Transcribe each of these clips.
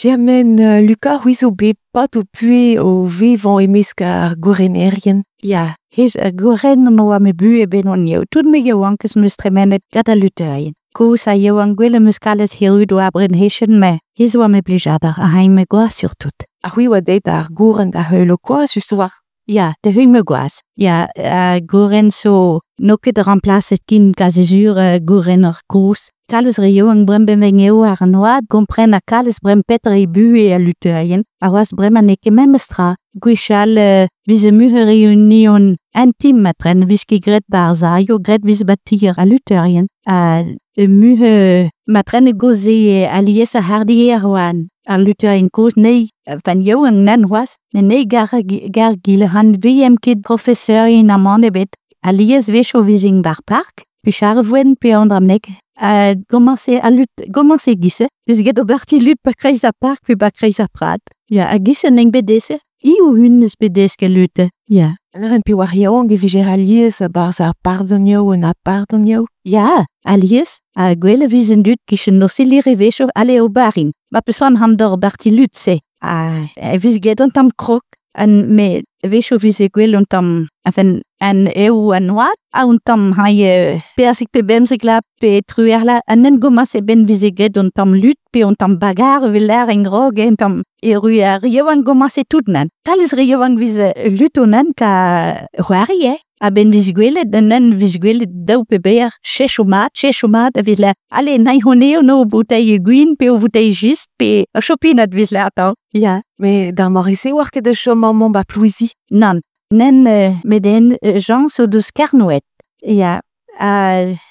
J'amène Lucas Huizobe pas au puits au vivant et miska gorenérien. Ja, his goren no me bu ben on jou. Toen me jouwankes mustremenet gata lutein. Ko sa jouwangwele muskales hiru do abren heshen me. His wa me blijader a hain me goa sur tout. Ah oui, wat deed daar goren da heulo quoi, juste waar. Ja, de hui me goas. Ja, goren so noke de remplace kin kazezur gorenor koos. Kales rejouwang brem bemengeu ar noad compren a kales brem petre e bu e a lutein. A was brem a neke memestra. Guichal vise muhe reunion intime matren viski gret barzaio gret vis batir a lutein. Muhe matren goze e alies a hardi erwan. A lutein koos nei van jouwang nan was. Ne gar gile han VM kid professeur in amande bet. Alies vesho vising bar park. Pichar voen pe andramnek. Commencer gisse. Dus get op barti lut pa kreisa park pi pa kreisa prat. Ja, a gisse neng bedese. Iu hunnes bedeske lute. Ja. En er een pi war jouwang die vige alies bar sa pardonio en a pardonio. Ja, alies. A gwele visen lut kishen nosili revesho ale o barin. Ma pesoan ham dor barti lut se. Vis get ontam krok. En me vesho vise gwele ontam en eu en wat. A ontam haie persik pe bemsik la pe truer la. En nen goma se ben vise get ontam lut pe ontam bagar veler en grog ontam eruer. Rioang goma se tout nan. Kalis rioang vise lutonan ka huarie. A ben visguele, nen visguele dau pe beer, chechomat, a visle, ale, nai honeo no bouteille guin, pe o bouteille gist, pe a chopinat visle atau. Ja. Mais dans Maurice, war que de chemin mon ba plouisi. Non, nen meden gens so dus carnouet. Ja.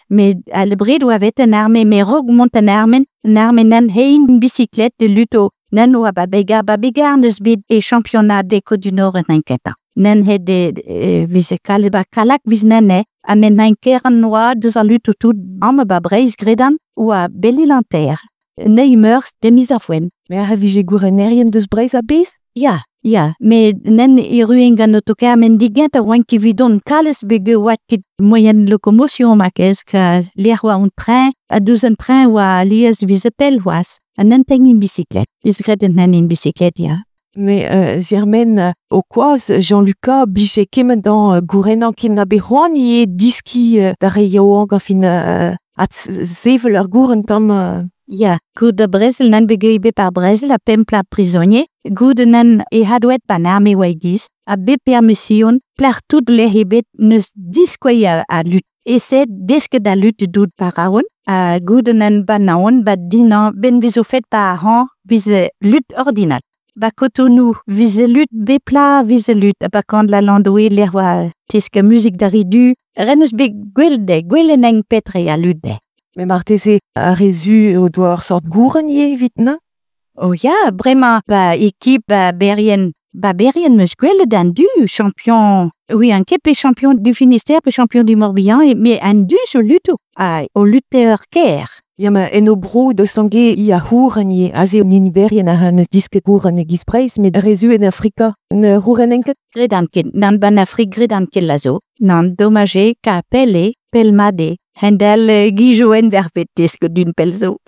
Mais à le bredo avait un arme, mais rog monte un arme nan hein bicyclette de luto, nan ou babega, nes bid et championnat d'éco du Nord en enquêta. Nen he de vise kaleba kalak vis nene, a men ein keren noa de sa luto tout ame ba breis gredan ou a belli lanter. Ne meurs de mis a foen. Mais a vige gorenérien de breis a bis? Ja, mais nen iruinga no toka men digenta wanki vidon kales bege wat kit moyen locomotion makes ka lerwa un train, a douzen train wa lies vise pel was. A nen teng in bicyclette. Vis greden nen in bicyclette, ja. Mais Germaine, au quoi Jean-Lucas bige kim dans Gourenan kin na behoan ye diski da rejoang fin at zeveler gouren tam. Ja, goed de Bresel nan begebe par Bresel a pempla prisonnier, goed nan e hadwet ban arme waigis, a be permission plar tout le hebet neus diskoya a lut. E se deske da lut doud paraon, a goed nan banaon ba dinan ben viso fet pa han vise lut ordinat. Ba kotonou vise lut bepla vise lut, ba kand la landoe lerwa teske musique da ridu, renus be gwelde neng petre a lut de. Mais Martese a rezu au doar sort gourenier vitna? Oh ja, vraiment, ba équipe berien meus gwelle dan du champion, oui, un kepe champion du Finistère, pe champion du Morbihan, mais un du sur luto, au lutteur Caire. Ja, maar en bro de sangue i a hoerenier, a ze in Iberien a han diske gourene gispreis, mais rezu en Afrika, ne hoerenenket? Gredanken, nan ban Afrique gredanken lazo, nan dommage ka pele, pelmade, hendel gijoen vervet diske d'une pelzo.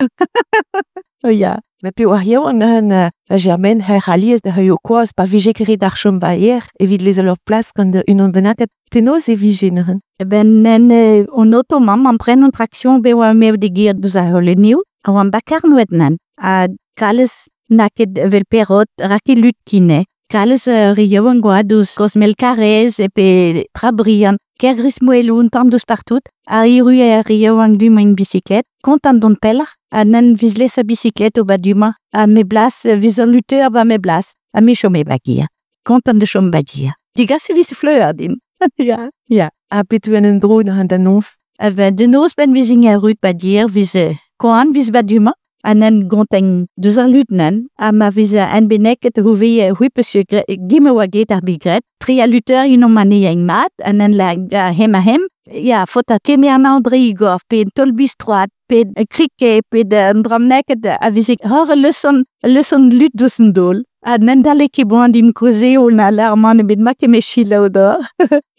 Oh ja. Mais puis orio an Germaine her alies de heu quas pa vige kere dar chom baier, evit les a leur place quand une benaket penos e vigéneren. Ben nen on ottoman man pren traction be wa me de gear de za holeniu, a wan bakar nuet nan. A kales naket vel perot raki lut kine. Kales rioan guadus cosmel carez e pe trabrian. Kergris moelun tam dus partout, a iru e rioan duma in bicyclette, content don peller, a nen visle sa bicyclette au baduma, a me blas, vison lutteur ba me blas, a me chome bagia. Content de chome bagia. Diga se vis fleur din. Ja. A petu en drone an d'annonce. De nos ben vising a rut badir, vise koan vis baduma, a nen gonteng deus an lut nen, a ma vise en beneket houve huipesio gimme waget ar bigret, tri a lutteur inon mani eng mat, a nen la hem Ja, fota kemi an Andrigov, pe Tolbistrat, pe Krike, pe Ndramneket, avisik hor leson lut dusendol. Nendale ki boandim koze o na l'armane bid ma kemi chila oda.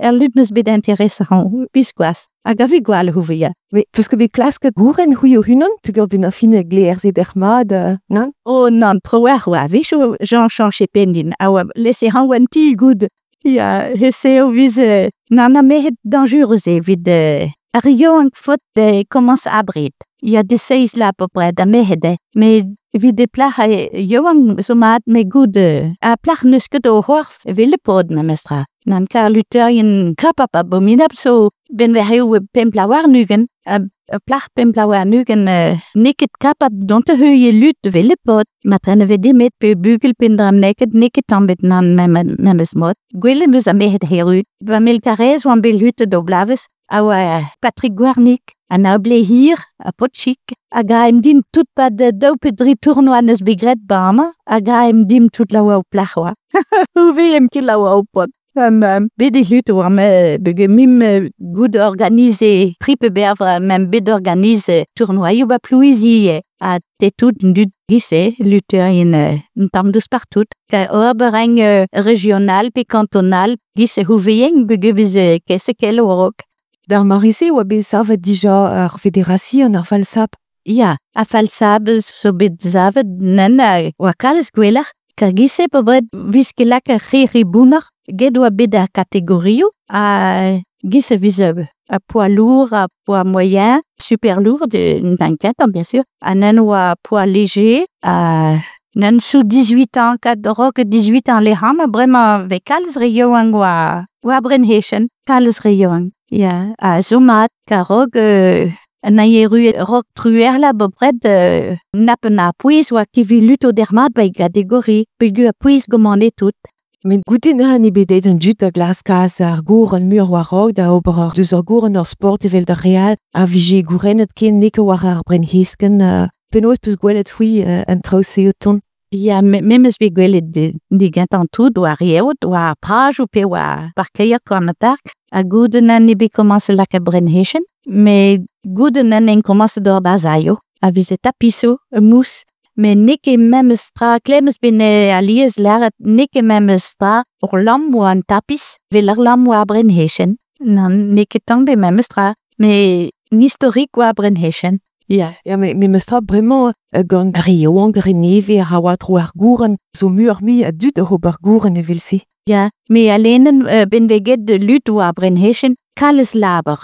Lutnes bid interessant, bisquas. Agavi gwal huvia. Parce que vi klaske guren huio hunan, pugur bin a fine gleers dermad, nan? Oh non, troa, visho Jean chanche pendin, awa lese han wanti good. Ja, heseo vise nana mehet dangereux vid Rio fot de commence à abrit. Il y a des 6 là à peu près de mehede, mais vid de plah joang somat me good a plah nuske do horf ville pod memestra. Nan kar luterien kapap abominab so ben we heu pemplawar nugen plah pemplawar nugen niket kapat donte höje lut ville pod matrene we dimet pe bugelpindram neket niket ambet nan memesmot. Gwele mus a mehet herut. Va milkares wan belhute do blaves. Awa Patrick Guarnic, an hier, a potchik, a gaim dim tout pas de doupedri tournoi nes begret bana, a gaim dim tout la wau plachwa. Ouvem ki la wau pot. Bedi lut war me bege mim good organisé, tripe bervra, même bed organisé tournoi yuba pluisie, a te tout du gisse, lutter in tam dus partout, ka obereng régional pe cantonal, gisse houveyeng bege vise kesse kel orok. Dar marise oa bet savet dija ar federasi an ar falsap. Ja, a falsab so bet savet nen oa kalz gwelach, ka gisse po bret viske lak a bunar, ged oa bet a kategorio, a gisse vise a poids lourd, a poids moyen, super lourd, une banquette, bien sûr, a nen oa poids léger, a nen sous 18 ans, kat rock 18 ans le ham, vraiment ve kalz reyoang oa Brenheshen, kalz reyoang. Ja, a zomat karog na yeru rok truer la bobred napena puis wa ki vi luto dermat by categorie pegu a puis gomande tout. Men goute na ni bedet an jut a glaskas ar gour an mur war rog da ober ar deus ar gour an ar sport evel da real a vije gourenet ken neke war ar Brenhesken penot peus gwelet hui an trause ton. Ja, memes vi gwelet di gantan tout wa rieot wa praj ou pe wa parkeia kornatak. A goudenen ni bi commence la ke Brenheshen, mais goudenen en commence d'or bazayo, a vise tapiso, mousse, mais neke memestra, klemes bine alies laret neke memestra, or lam ou an tapis, velar lam ou a Brenheshen, nan neke tombe memestra, mais historique ou a Brenheshen. Ja, mais mestra vraiment gant Rio an greneve a hawa tro ar gouren, so mur mi a dut a hob ar gouren e vil se. Ja, me alenen ben we get de lut ou a Brenheshen, kalles laber,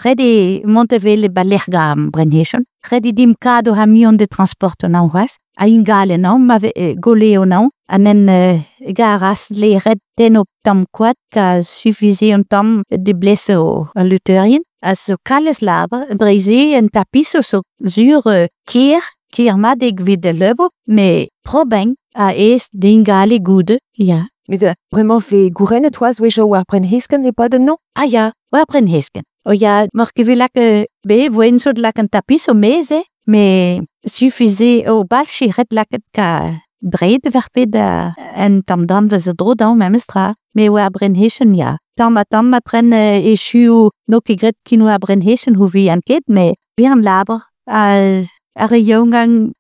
redi montevele balerga Brenheshen, redi dim kado ha mion de transport nan was, a ingale nan, ma goleo nan, anen garas le red ten op tam kwad, ka suffise un tam de blesse o luterien, a so kalles laber, dreze en tapiso so sur kier madeg vide lebo, me probeng a est d'ingale goude, ja. Mais vraiment ve gourenet oaz wejo war Brenhesken e pas de non? Ah ja, war Brenhesken. O ja, morke vi lak be voen so lak an tapis o meze, me suffise o balchi ret laket ka dreid verpe da en tam dan veze dro dan memestra, me war Brenhesken ja. Tam matren echu no ki gret kino a Brenhesken hu vi an ket, me vi an laber a rioang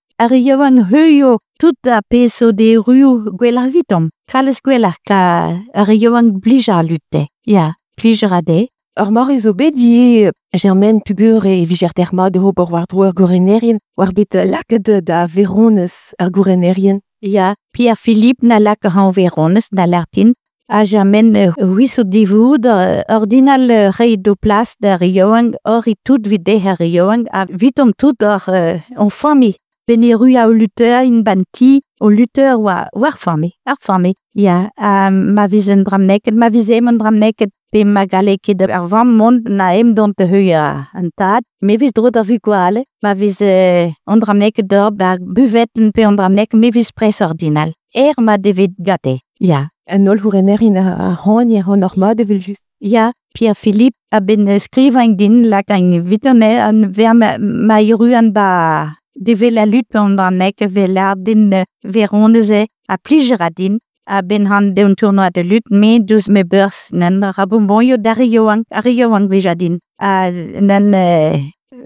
höyo tout a peso de rue gwelar vitom. Kalles gwelar ka rioang blija lutte. Ja, plijerade. Ar mor ezo bet die Germaine pugur e vijer derma de hober war dro ar gourenerien, war bet laket da verones ar gourenerien. Ja, Pierre Philippe na lak han verones na lartin, a Germaine huiso divoud ordinal rei do plas da rioang, or i tout vide her rioang, a vitom tout or en famille. Beniru a lutter in banti, o lutter war fami, ar fami. Ja, ma visen dramneket, ma visem dramneket, pe magaleke de arvam mond na dont de huya an tad. Me vis dro da vukwale, ma vis dramneket dor da buvetten pe dramnek, me vis pres ordinal. Ma devid gate, ja. En nol hourenerin a hon norma de vil just. Ja, Pierre Philippe a ben skrivang din lak an vitone an ver ma iruan ba... De ve la lutte pendant nek ve lardin veronese a pligeradin ben han de un tournoi de lutte, mais dus me beurs nan rabon yo Arioang vejadin. Nan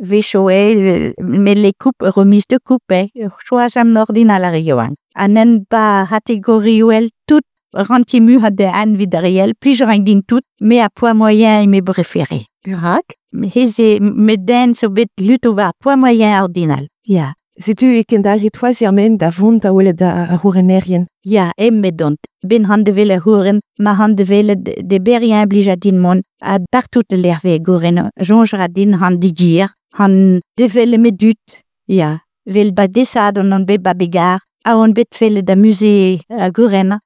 vechoe, mais les coupes, remises de coupe, choisam nordin à l'Arioang. Nan ba catégorie tout rentimu had de an vidariel, plus je din tout, mais à poids moyen et mes préférés. Burak? Heze me den so bit lutte over poids moyen ordinal. Ja. Setu ekendal toi Germaine da vond da wole da horenerien. Ja, me dont. Ben hande vele horen, ma hande vele de berien blijadin mon, a partout de l'hervé goren, jongeradin han digier, han de vele me dut, ja, vel ba desad on be babigar, a on bet vele da musée goren,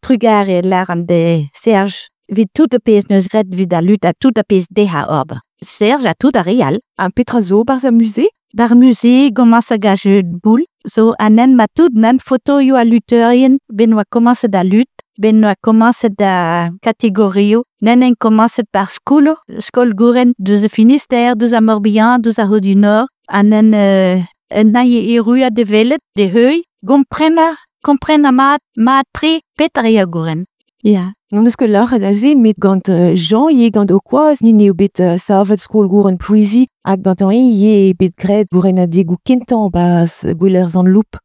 trugar e l'aran de Serge, vid tout de pes neus red vid a lutte a tout de pes deha orbe. Serge a tout a real. An petrazo bar a musée? Bar musée commence a gage boule, so anen ma tout nan photo yo a lutterien, ben wa commence da lutte, ben wa commence da categorio, nen commence par skolo, skol goren deus a Finistère, deus a Morbihan, deus a Haut du Nord, anen naie e rua de velet, de heuil, comprena ma tre petaria goren. Ja. Non eus ket lachet a se met gant Jean ye gant o koaz ni neo bet savet skol gouren poezi hag gant an ye bet gret gouren a diegou kentan bas gweler an loup.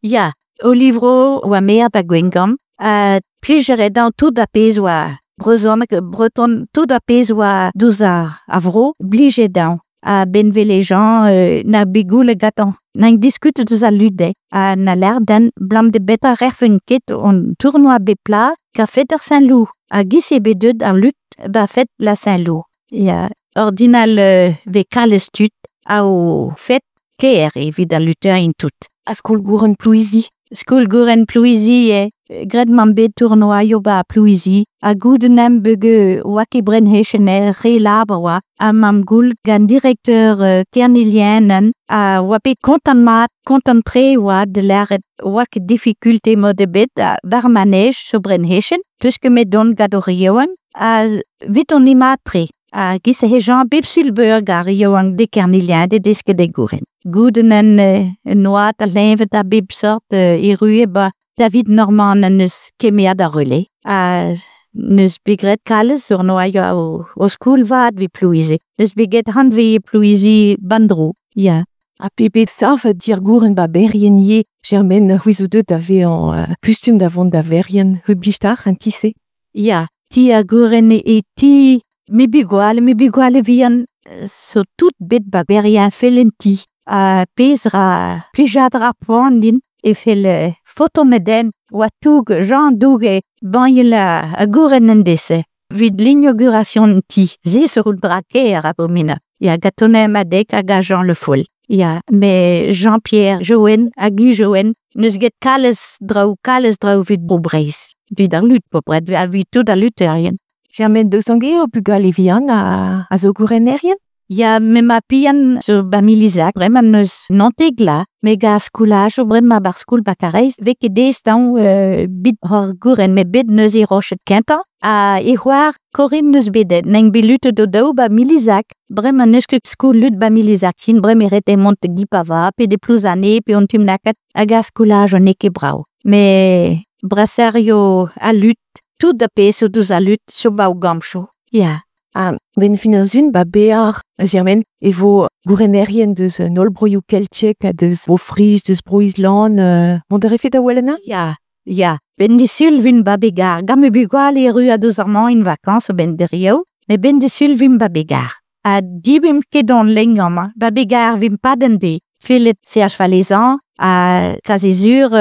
Ja, o livro oa mer ba gwengam, plijere dan tout da pez oa breton tout da pez oa douz a vro, blije dan. Ben vele Jean na begou le gatan. Na discute deus a lude, na l'air den blam de beta refen ket on tournoi bepla ka fet ar Saint-Loup. A gise bedeud an lutte ba fet la Saint-Loup. Ja, ordinal ve kalestut a o fet ker vid a lutter in tout. A skol gouren plouizi. Skol gouren plouizi gredman bet tournoi yo ba plouizi. A goudenem bege wake brenhechener re laberwa a mam goul gan directeur kernilienen a wapet contentre wa de l'air wak difficulté mode bet bar manège so brenhechen puisque me don gadorioan a vit on imatre a gise he Jean Bipsulberg a rioan de kernilien de deske de gouren. Goudenen noat a levet a bib sort i rue ba David Norman neus kemia da relais a neus begret kalles sur noia o skol vad vi plouize. Neus beget hand vi plouizi bandro. Ja. A pebet savet dir gouren ba berien ye. Germaine huizo deut ave an kustum da vond da verien hu blichtar an tisse. Ja, ti a gouren e ti me bigwale vian so tout bet ba berien felenti. A pezra plijadra poandin e fel fotomeden oa toug Jean Douge banjela a gouren dese. Vid l'inauguration ti, ze sur le braquet a rabomina. Ya gatonem adek a ga Jean Le Foll. Ja, me Jean-Pierre Joen, a Guy Joen, neus get kalles drau vid brobreis. Vid ar lut popret, vid tout a luterien. Germaine deus an geo bugal e vian a zo gourenerien? Ja, me ma pian so ba milizak, breman neus nantegla, me ga scoulage o brema bar skoul bakareiz, veke destan bid hor gouren, me bed neus e rochet kentan, a e c'hoar korim neus bedet, neng belute do dao ba milizak, breman neus ket skoul lut ba milizak, fin brem erete mont gipava, pe de plus ane, pe on tum nakat, a ga scoulage on eke brau. Me brassario a lut, tout da peso douz a lut, so ba o gamcho. Ja. Ben finazun ba bear, Germaine, e vo gourenerien deus nolbroioù keltiek a deus vo friz, deus bro Island, mont ere fet a welena? Ja. Ben disul vin ba begar, ga me bugwal e ru a deus arman in vakans o ben derioù, me ben disul vin ba begar. A dibim ket don lengam, ba begar vin pa den de, felet se a chevalezan, a kazezur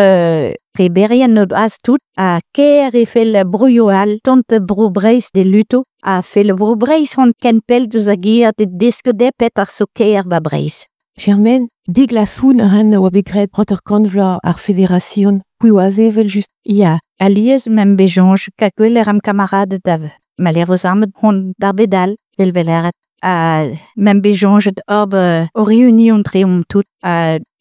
reberien no az tout, a ker e fel broioal, tont brobreis de luto, a fel brobreis hon ken pel deus a gir de deske de pet ar so ker ba breis. Germaine, dig la soun ren oa begret proter konvla ar federation, pou oa zevel just. Ja, aliez mem bejonj, kakwel am kamarade dav. Maler vos armet hon dar bedal, vel veleret. Mem bejonj ob o reunion treum tout,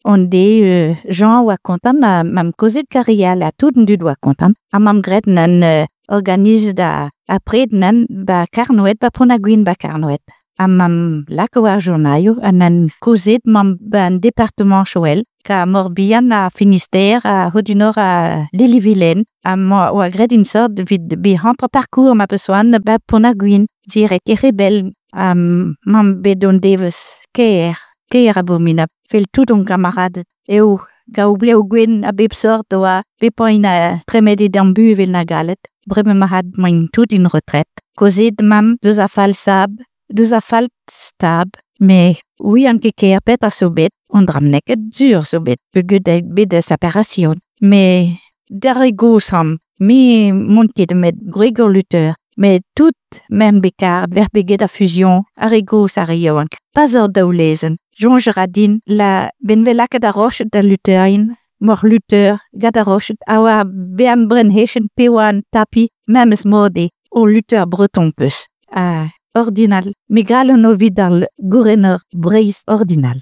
on de Jean oa kontan, mam kozet karial a tout dud oa kontan, a mam gret nan organize da apred nan ba karnoet, ba pronagwin ba karnoet. mam lakawar journaio anan kozet mam ban département Choel ka Morbihan a Finistère a Haut-du-Nord a Lille-Vilaine o a gredin sort vid be rentre parcours ma besoin ba pona gwin direct e rebel mam bedon deves keir abomina fel tout un camarade eo ga oubleu gwen a bep sort oa be poin a tremedi dambu vel na galet breme mahad moin tout in retraite kozet mam deus a fal stab mais oui an keker pet a sobet on dramneket dur sobet peget bet a séparation mais derrigo sam mi monket met Gregor Luther mais tout même bekar ver beget a fusion a rego sa rioank pas or daoulezen Jean Geradin la benvelaket a roche da Lutherin mor Luther gad a roche awa beam brenhechen pewan tapi memes mode o Luther breton peus ordinal. Migral no vidal gouverneur Breis ordinal.